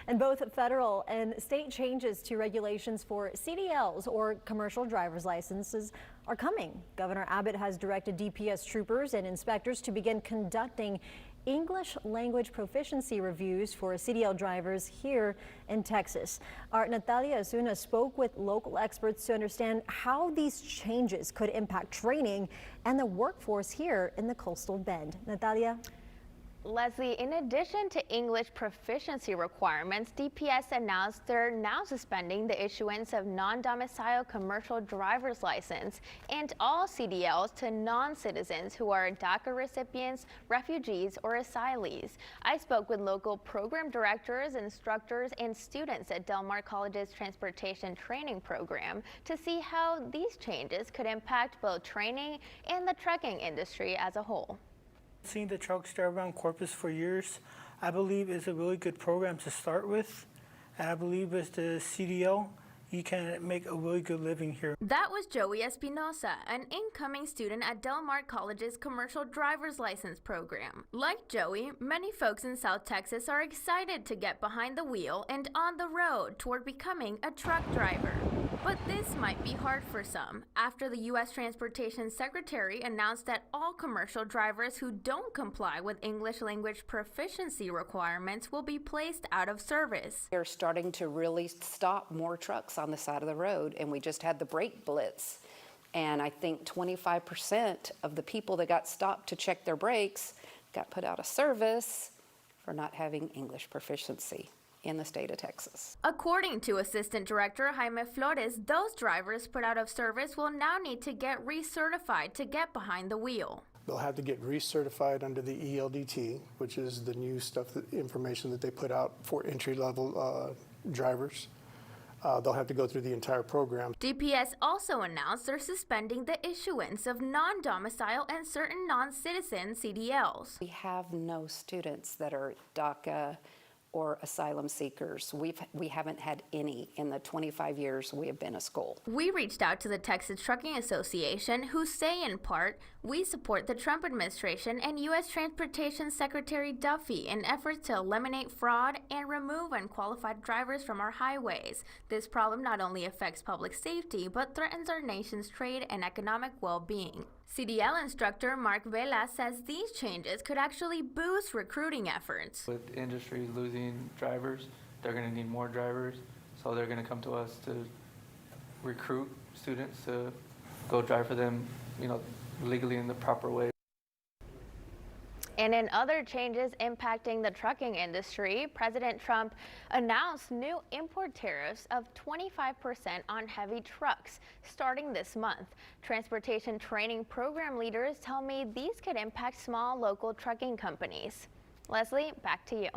And both federal and state changes to regulations for CDLs or commercial driver's licenses are coming. Governor Abbott has directed DPS troopers and inspectors to begin conducting English language proficiency reviews for CDL drivers here in Texas. Our Natalia Osuna spoke with local experts to understand how these changes could impact training and the workforce here in the Coastal Bend. Natalia? Leslie, in addition to English proficiency requirements, DPS announced they're now suspending the issuance of non-domicile commercial driver's license and all CDLs to non-citizens who are DACA recipients, refugees, or asylees. I spoke with local program directors, instructors, and students at Del Mar College's transportation training program to see how these changes could impact both training and the trucking industry as a whole. Seeing the trucks drive around Corpus for years, I believe is a really good program to start with. And I believe with the CDL, you can make a really good living here. That was Joey Espinosa, an incoming student at Del Mar College's commercial driver's license program. Like Joey, many folks in South Texas are excited to get behind the wheel and on the road toward becoming a truck driver. But this might be hard for some after the U.S. Transportation Secretary announced that all commercial drivers who don't comply with English language proficiency requirements will be placed out of service. They're starting to really stop more trucks on the side of the road, and we just had the brake blitz. And I think 25% of the people that got stopped to check their brakes got put out of service for not having English proficiency in the state of Texas. According to Assistant Director Jaime Flores, those drivers put out of service will now need to get recertified to get behind the wheel. They'll have to get recertified under the ELDT, which is the new stuff, information that they put out for entry-level drivers. They'll have to go through the entire program. DPS also announced they're suspending the issuance of non-domicile and certain non-citizen CDLs. We have no students that are DACA or asylum seekers. We haven't had any in the 25 years we have been a school. We reached out to the Texas Trucking Association, who say in part, we support the Trump administration and U.S. Transportation Secretary Duffy in efforts to eliminate fraud and remove unqualified drivers from our highways. This problem not only affects public safety, but threatens our nation's trade and economic well-being. CDL instructor Mark Vela says these changes could actually boost recruiting efforts. With industry losing drivers, they're going to need more drivers, so they're going to come to us to recruit students to go drive for them, legally in the proper way. And in other changes impacting the trucking industry, President Trump announced new import tariffs of 25% on heavy trucks starting this month. Transportation training program leaders tell me these could impact small local trucking companies. Leslie, back to you.